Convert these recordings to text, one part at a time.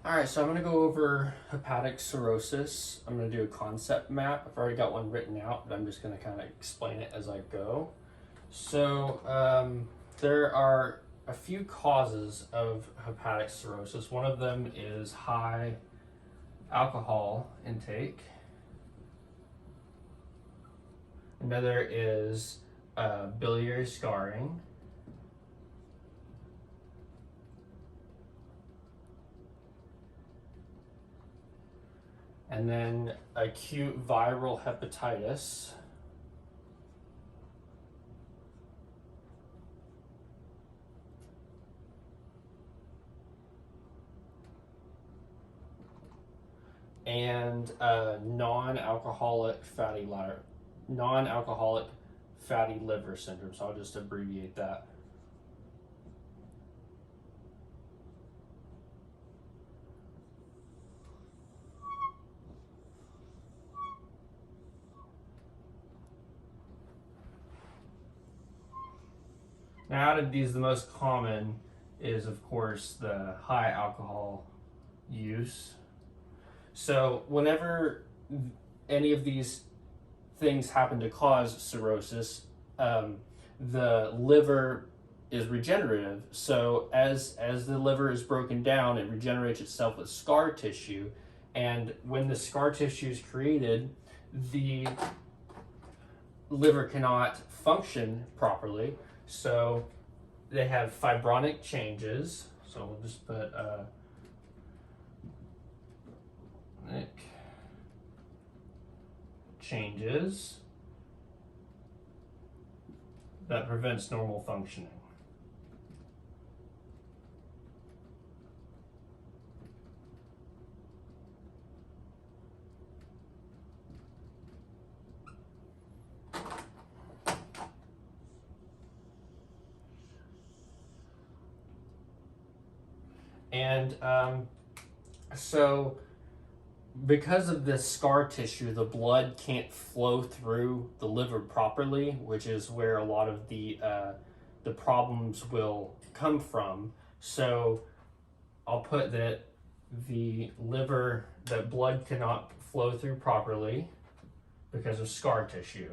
All right, so I'm going to go over hepatic cirrhosis. I'm going to do a concept map. I've already got one written out, but I'm just going to kind of explain it as I go. So there are a few causes of hepatic cirrhosis. One of them is high alcohol intake. Another is biliary scarring. And then acute viral hepatitis. And non-alcoholic fatty liver syndrome. So I'll just abbreviate that. Now, out of these, the most common is, of course, the high alcohol use. So whenever any of these things happen to cause cirrhosis, the liver is regenerative. So as the liver is broken down, it regenerates itself with scar tissue. And when the scar tissue is created, the liver cannot function properly. So they have fibrotic changes. So we'll just put changes that prevents normal functioning. And so because of this scar tissue, the blood can't flow through the liver properly, which is where a lot of the problems will come from. So I'll put that the liver, that blood cannot flow through properly because of scar tissue.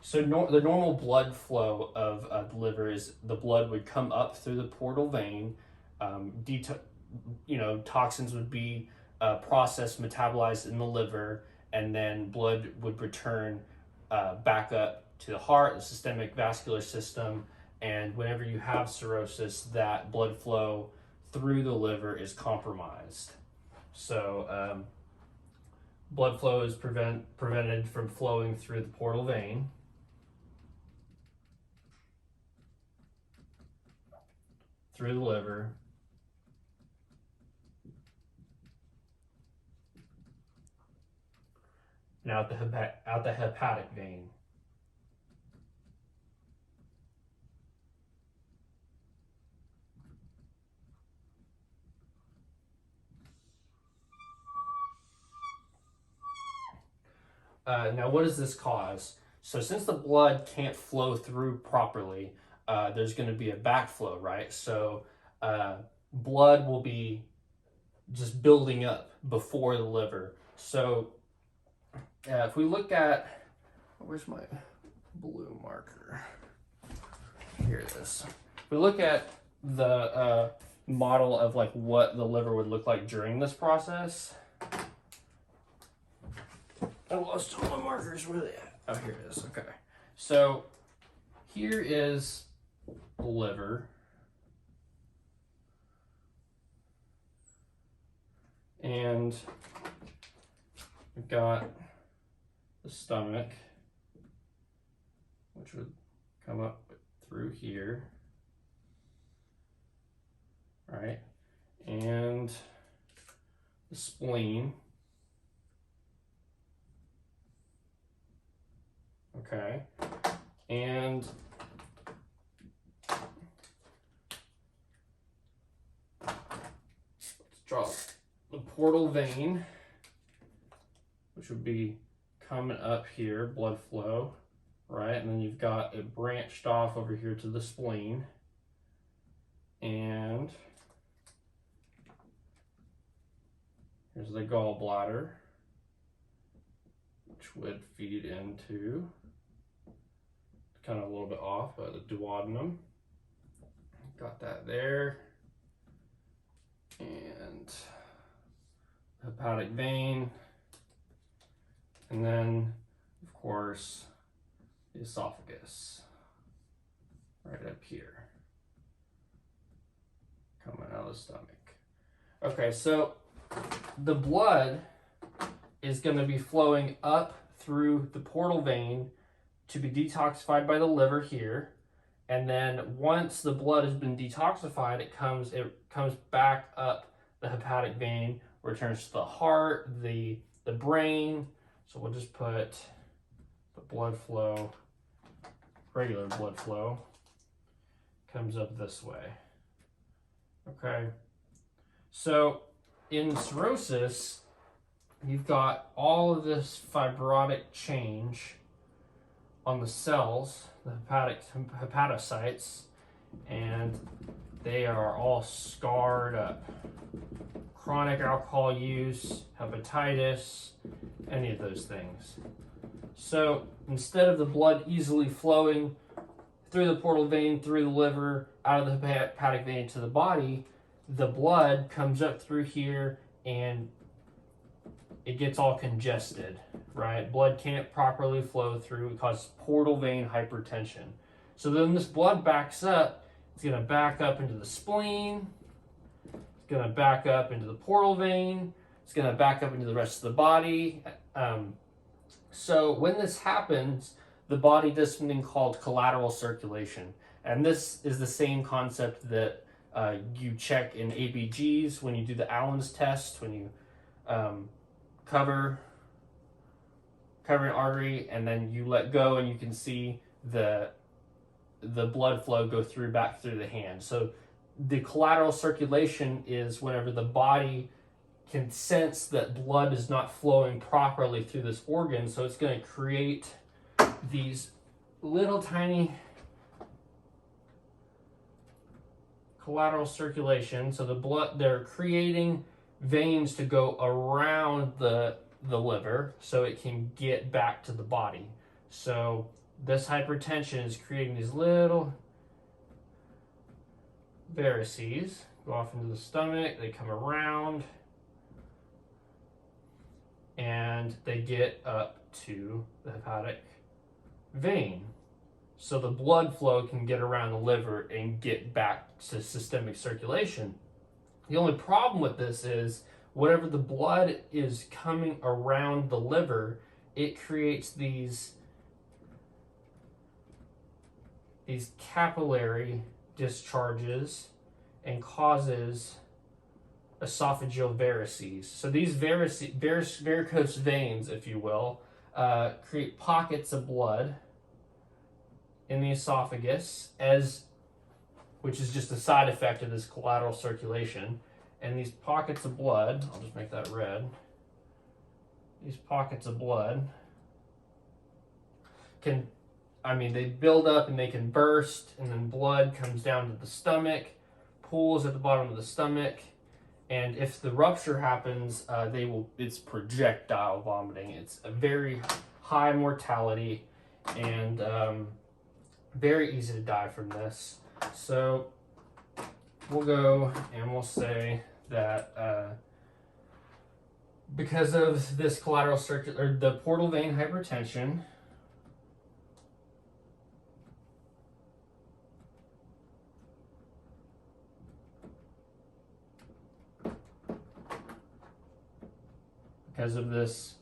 So the normal blood flow of the liver is the blood would come up through the portal vein. Toxins would be processed, metabolized in the liver, and then blood would return back up to the heart, the systemic vascular system. And whenever you have cirrhosis, that blood flow through the liver is compromised. So blood flow is prevented from flowing through the portal vein. Through the liver, and out the hepatic vein. Now, what does this cause? So since the blood can't flow through properly, there's going to be a backflow, right? So blood will be just building up before the liver. So if we look at, where's my blue marker? Here it is. If we look at the model of like what the liver would look like during this process. I lost all my markers. Where are they at? Oh, here it is. Okay. So here is the liver. And we've got the stomach, which would come up through here. Right? And the spleen. Okay, and let's draw the portal vein, which would be coming up here, blood flow, right? And then you've got it branched off over here to the spleen. And here's the gallbladder, which would feed into, kind of a little bit off, but the duodenum. Got that there. And hepatic vein. And then, of course, the esophagus, right up here, coming out of the stomach. Okay, so the blood is going to be flowing up through the portal vein to be detoxified by the liver here. And then once the blood has been detoxified, it comes back up the hepatic vein, returns to the heart, the brain. So we'll just put the blood flow, regular blood flow, comes up this way. Okay. So in cirrhosis, you've got all of this fibrotic change on the cells, the hepatocytes, and they are all scarred up. Chronic alcohol use, hepatitis, any of those things. So instead of the blood easily flowing through the portal vein, through the liver, out of the hepatic vein to the body, the blood comes up through here and it gets all congested, right? Blood can't properly flow through. It causes portal vein hypertension. So then this blood backs up. It's going to back up into the spleen. It's going to back up into the portal vein. It's going to back up into the rest of the body. So when this happens, the body does something called collateral circulation. And this is the same concept that you check in ABGs when you do the Allen's test, when you cover an artery and then you let go and you can see the blood flow go back through the hand. So the collateral circulation is whenever the body can sense that blood is not flowing properly through this organ, so it's going to create these little tiny collateral circulation. So the blood, they're creating veins to go around the liver so it can get back to the body. So this hypertension is creating these little varices, go off into the stomach, they come around, and they get up to the hepatic vein. So the blood flow can get around the liver and get back to systemic circulation. The only problem with this is whatever the blood is coming around the liver, it creates these capillary discharges and causes esophageal varices. So these varicose veins, if you will, create pockets of blood in the esophagus, which is just a side effect of this collateral circulation. And these pockets of blood, I'll just make that red, these pockets of blood they build up and they can burst, and then blood comes down to the stomach, pools at the bottom of the stomach, and if the rupture happens, it's projectile vomiting. It's a very high mortality and very easy to die from this. So we'll go and we'll say that because of this the portal vein hypertension, because of this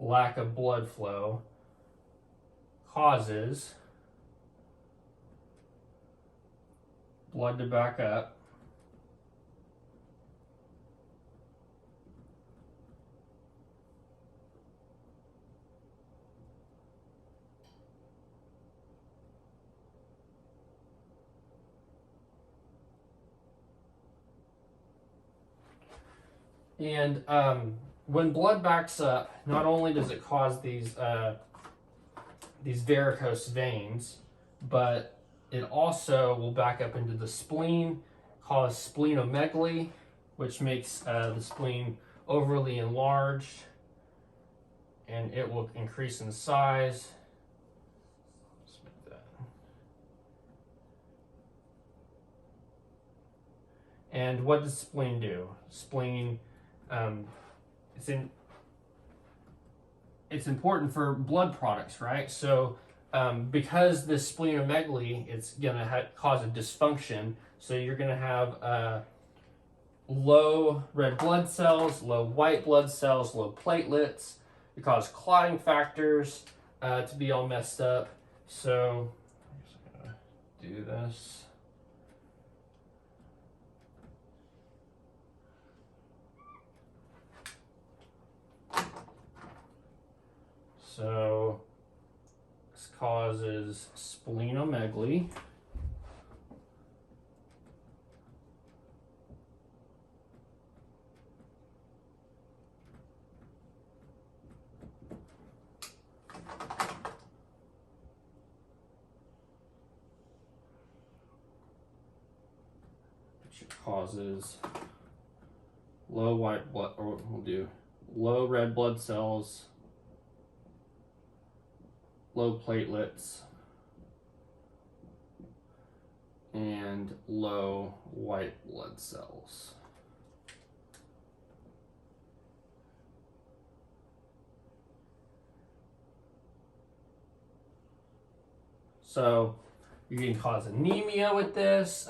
lack of blood flow, causes blood to back up, And when blood backs up, not only does it cause these varicose veins, but it also will back up into the spleen, cause splenomegaly, which makes the spleen overly enlarged, and it will increase in size. Let's make that. And what does spleen do? Spleen, it's important for blood products, right? So because this splenomegaly, it's going to cause a dysfunction. So you're going to have low red blood cells, low white blood cells, low platelets. It causes clotting factors to be all messed up. So I'm just going to do this. So this causes splenomegaly. Which causes low white blood, or we'll do low red blood cells, low platelets, and low white blood cells. So you can cause anemia with this,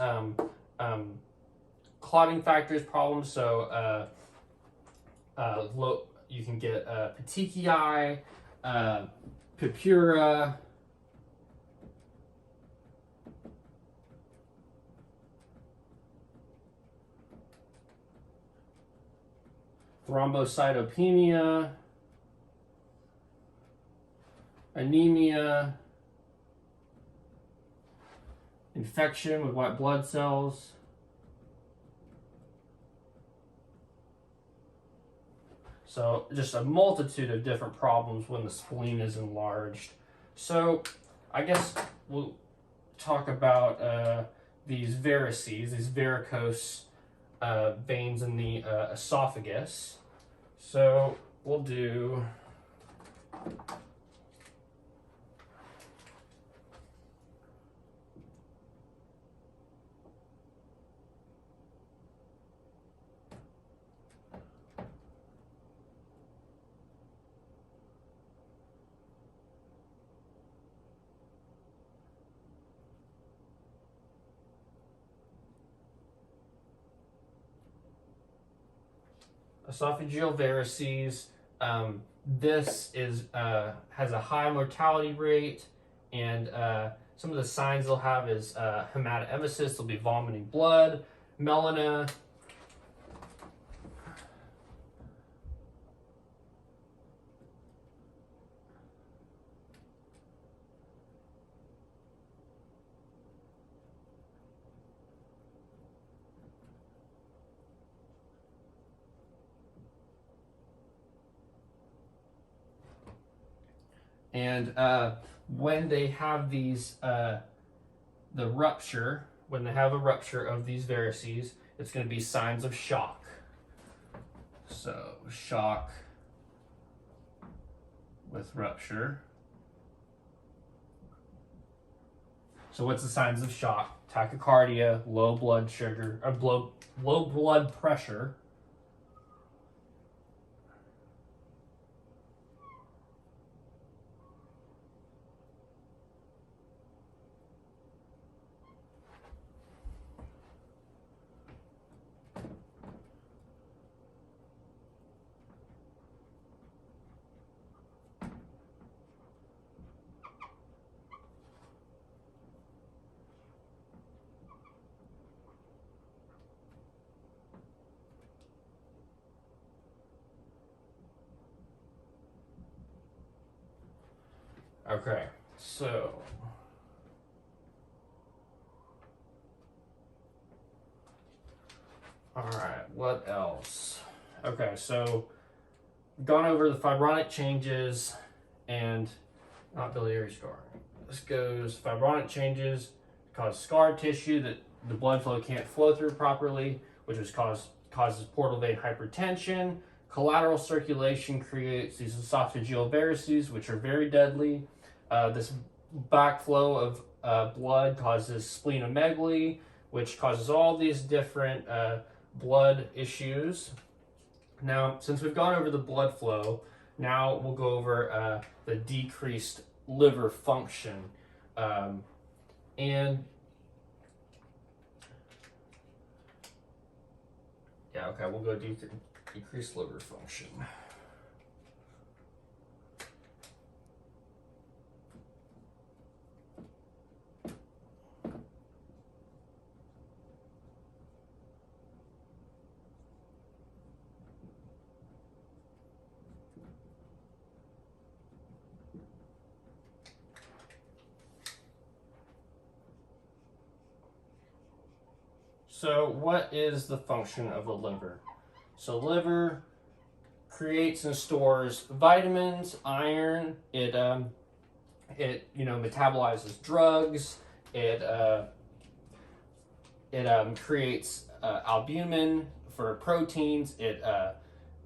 clotting factors problems. So you can get petechiae, purpura, thrombocytopenia, anemia, infection with white blood cells. So just a multitude of different problems when the spleen is enlarged. So I guess we'll talk about these varices, these varicose veins in the esophagus. So we'll do esophageal varices. This is has a high mortality rate, and some of the signs they'll have is hematoemesis. They'll be vomiting blood, melena, and when they have these, the rupture, when they have a rupture of these varices, it's going to be signs of shock. So shock with rupture. So what's the signs of shock? Tachycardia, low blood sugar, or low blood pressure. Okay, so all right, what else? Okay, so gone over the fibrotic changes and not biliary scarring. This goes fibrotic changes cause scar tissue that the blood flow can't flow through properly, which causes portal vein hypertension. Collateral circulation creates these esophageal varices, which are very deadly. This backflow of blood causes splenomegaly, which causes all these different blood issues. Now, since we've gone over the blood flow, now we'll go over the decreased liver function. And yeah, okay, we'll go decreased liver function. So what is the function of the liver? So liver creates and stores vitamins, iron. It metabolizes drugs. It creates albumin for proteins.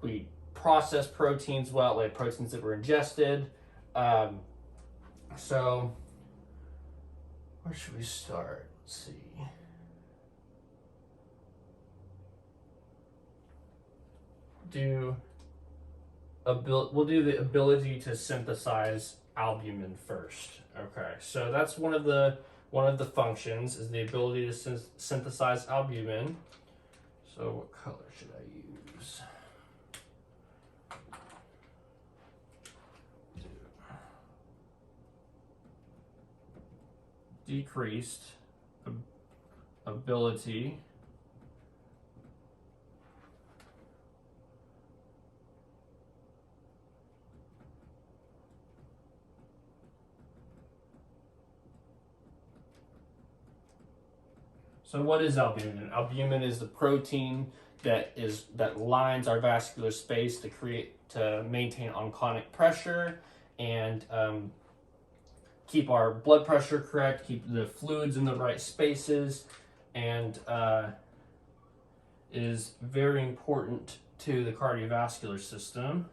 We process proteins well, like proteins that were ingested. So where should we start? Let's see. We'll do the ability to synthesize albumin first. Okay, so that's one of the functions is the ability to synthesize albumin. So what color should I use? Decreased ability So what is albumin? Albumin is the protein that lines our vascular space to maintain onconic pressure and keep our blood pressure correct, keep the fluids in the right spaces, and is very important to the cardiovascular system.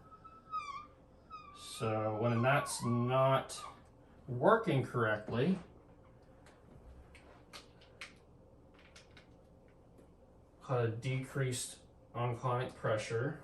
So when that's not working correctly, called a decreased onconic pressure.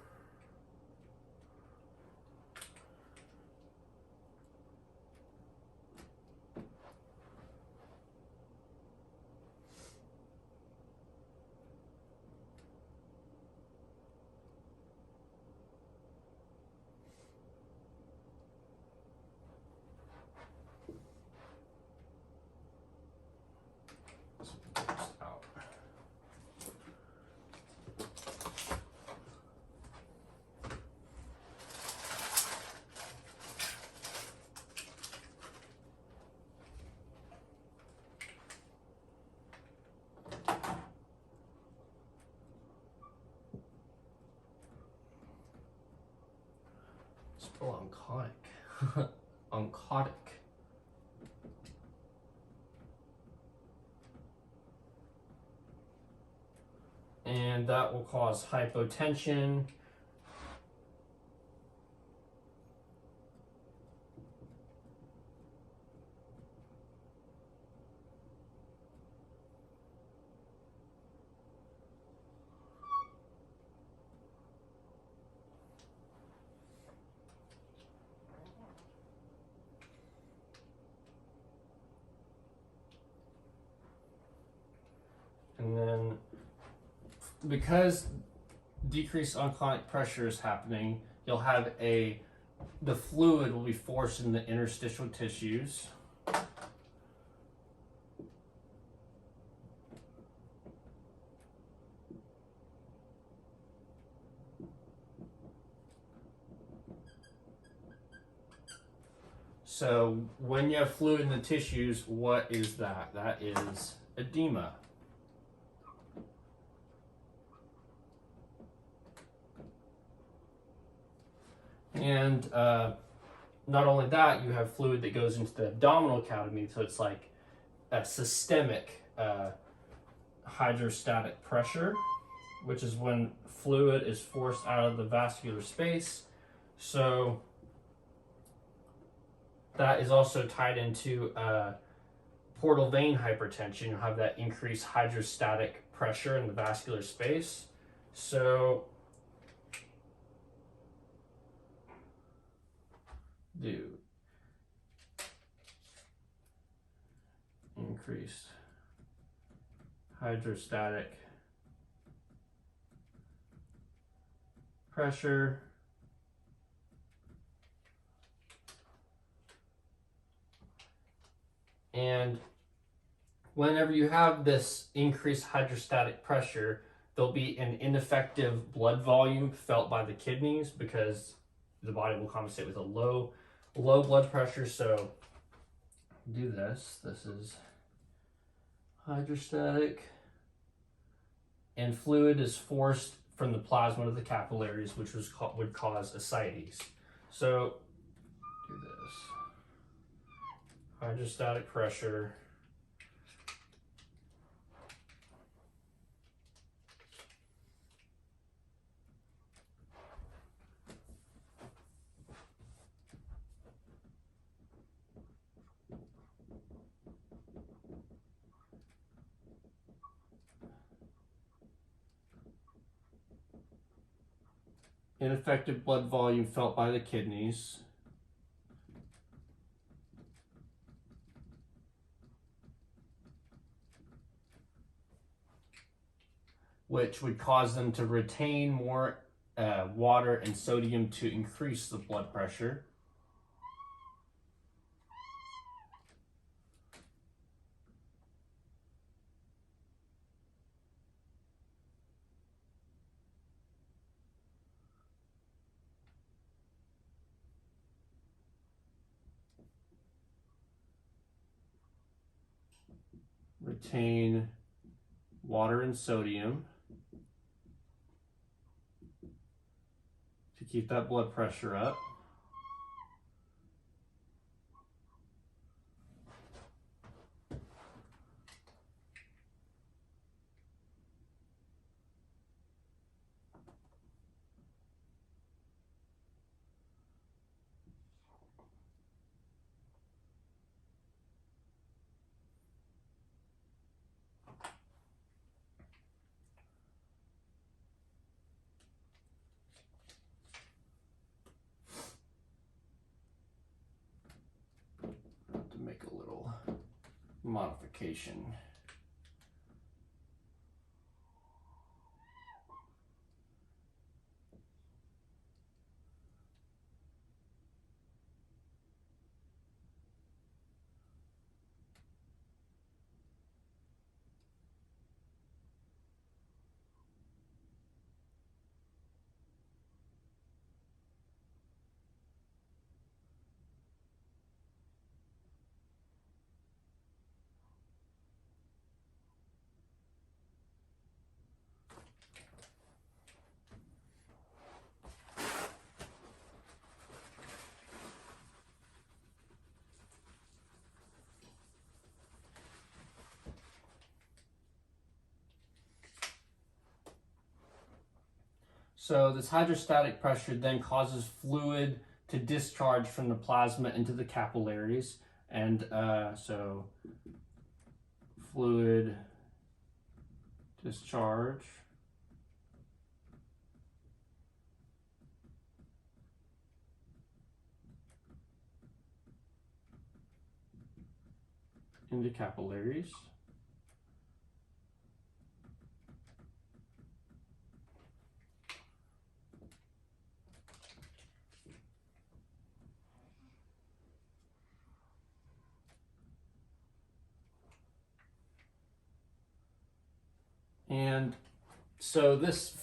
Onconic. Oncotic. And that will cause hypotension. And then because decreased onconic pressure is happening, you'll have the fluid will be forced in the interstitial tissues. So when you have fluid in the tissues, what is that? That is edema. And not only that, you have fluid that goes into the abdominal cavity, so it's like a systemic hydrostatic pressure, which is when fluid is forced out of the vascular space. So that is also tied into portal vein hypertension. You'll have that increased hydrostatic pressure in the vascular space. So do increased hydrostatic pressure and whenever you have this increased hydrostatic pressure, there'll be an ineffective blood volume felt by the kidneys because the body will compensate with a low blood pressure. So do this. This is hydrostatic, and fluid is forced from the plasma to the capillaries, which would cause ascites. So do this. Hydrostatic pressure. Ineffective blood volume felt by the kidneys. Which would cause them to retain more water and sodium to increase the blood pressure. Retain water and sodium to keep that blood pressure up. Make a little modification. So this hydrostatic pressure then causes fluid to discharge from the plasma into the capillaries. And so fluid discharge into capillaries. And so this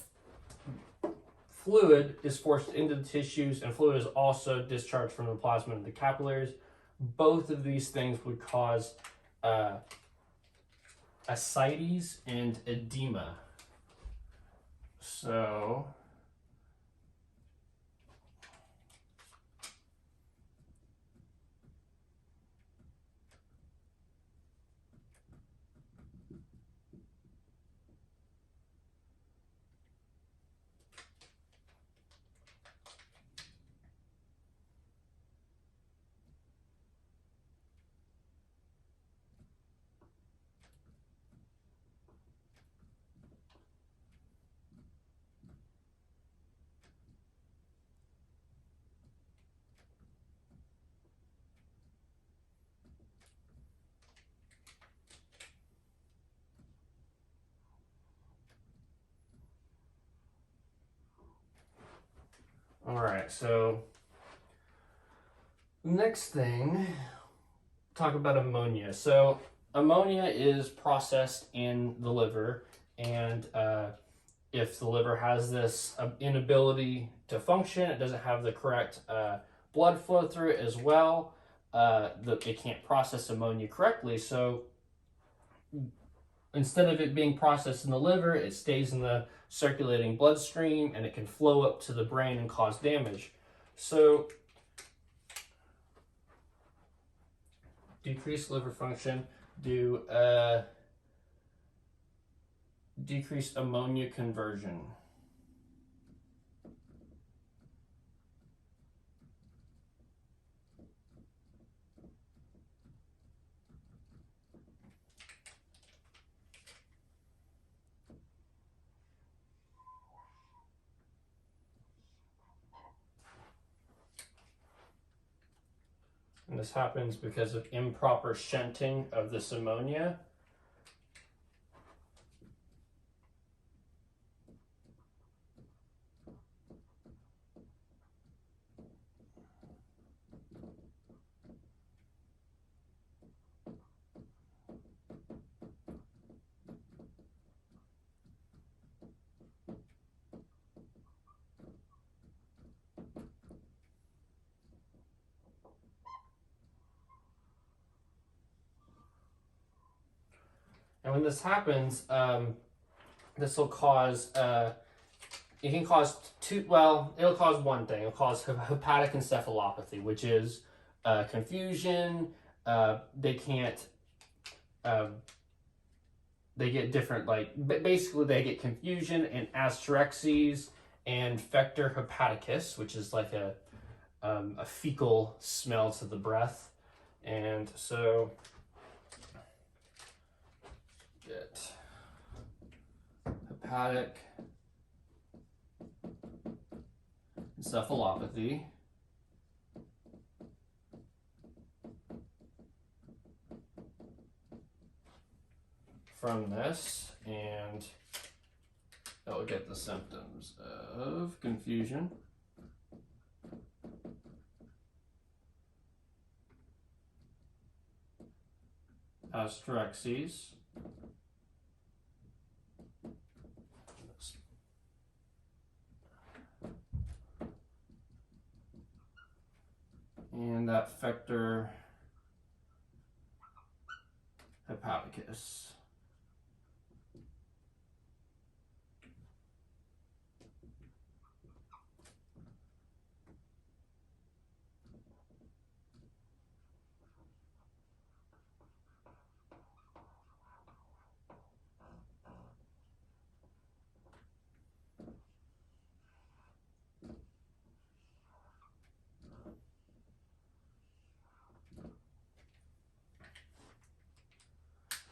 fluid is forced into the tissues, and fluid is also discharged from the plasma into the capillaries. Both of these things would cause ascites and edema. So All right, so next thing, talk about ammonia. So ammonia is processed in the liver, and if the liver has this inability to function, it doesn't have the correct blood flow through it as well, it can't process ammonia correctly. So instead of it being processed in the liver, it stays in the circulating bloodstream and it can flow up to the brain and cause damage. So decreased liver function due decreased ammonia conversion. And this happens because of improper shunting of this ammonia. And when this happens, this will cause, it can cause it'll cause one thing. It'll cause hepatic encephalopathy, which is confusion. They can't, they get different, basically they get confusion and asterexes and Factor hepaticus, which is like a fecal smell to the breath. And so, get hepatic encephalopathy from this, and it'll get the symptoms of confusion, asterexes, and that Factor hepaticus.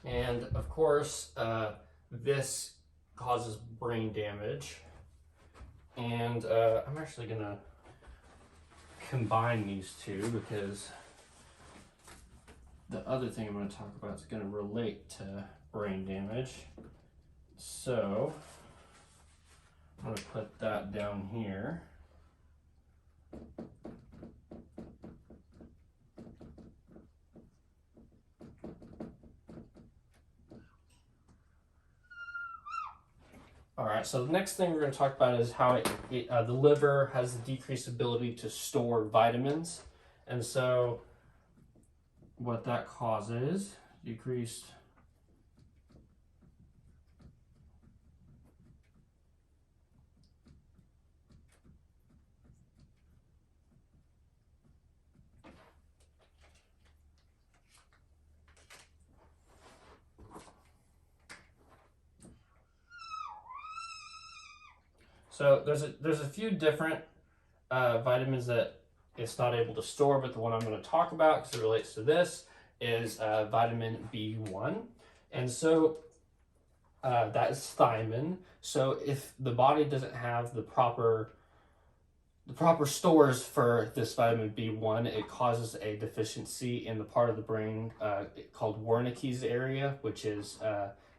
And of course, this causes brain damage. And I'm actually gonna combine these two because the other thing I'm gonna talk about is gonna relate to brain damage. So I'm gonna put that down here. All right, so the next thing we're going to talk about is how the liver has a decreased ability to store vitamins. And so what that causes, decreased So there's a few different vitamins that it's not able to store, but the one I'm going to talk about, because it relates to this, is vitamin B1. And so that is thiamine. So if the body doesn't have the proper stores for this vitamin B1, it causes a deficiency in the part of the brain called Wernicke's area, which is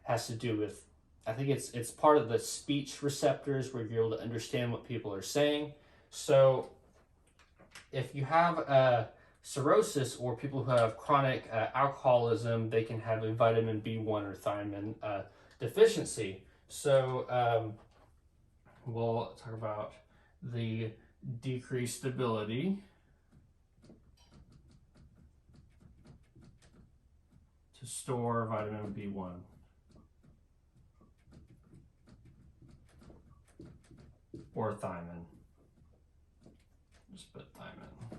has to do with, I think it's part of the speech receptors where you're able to understand what people are saying. So if you have cirrhosis or people who have chronic alcoholism, they can have a vitamin B1 or thiamine deficiency. So we'll talk about the decreased ability to store vitamin B1. Or thiamine. Just put thiamine.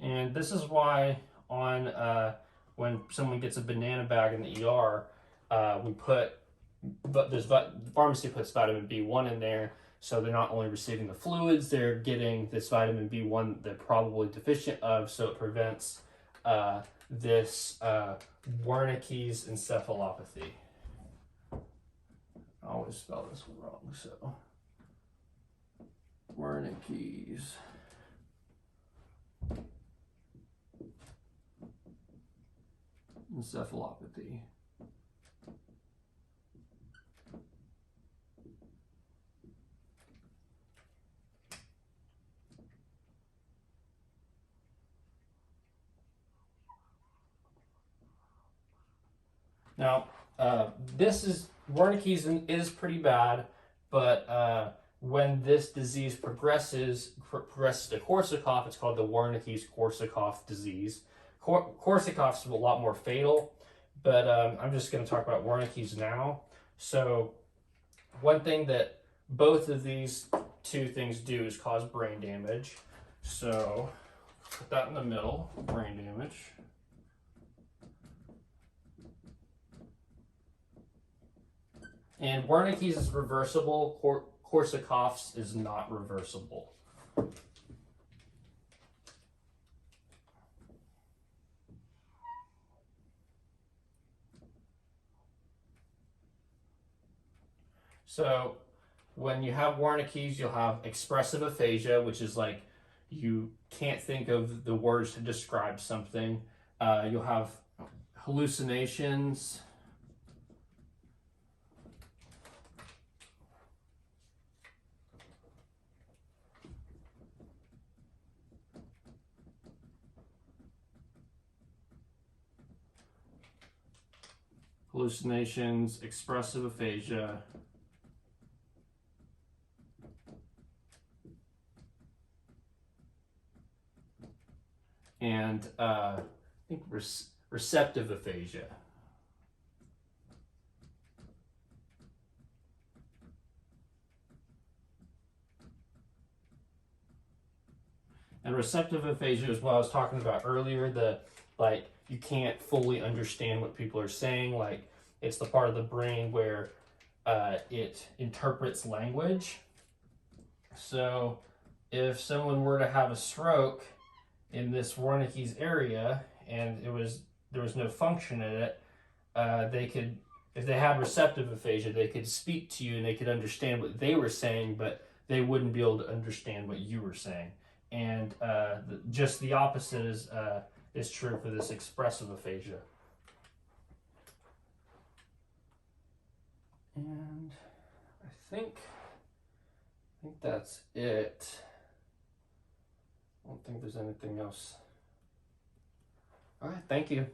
And this is why on when someone gets a banana bag in the ER, we put, but the pharmacy puts vitamin B1 in there, so they're not only receiving the fluids, they're getting this vitamin B1 they're probably deficient of, so it prevents this Wernicke's encephalopathy. I always spell this one wrong, so Wernicke's encephalopathy. Now, Wernicke's is pretty bad, but when this disease progresses to Korsakoff, it's called the Wernicke's-Korsakoff disease. Korsakoff's a lot more fatal, but I'm just going to talk about Wernicke's now. So one thing that both of these two things do is cause brain damage. So put that in the middle, brain damage. And Wernicke's is reversible, Korsakoff's is not reversible. So when you have Wernicke's, you'll have expressive aphasia, which is like you can't think of the words to describe something. You'll have hallucinations. Expressive aphasia, and I think receptive aphasia. And receptive aphasia is what I was talking about earlier, like you can't fully understand what people are saying, like it's the part of the brain where it interprets language. So if someone were to have a stroke in this Wernicke's area and there was no function in it, they could, if they had receptive aphasia, they could speak to you and they could understand what they were saying, but they wouldn't be able to understand what you were saying. And just the opposite is true for this expressive aphasia. And I think that's it. I don't think there's anything else. All right, thank you.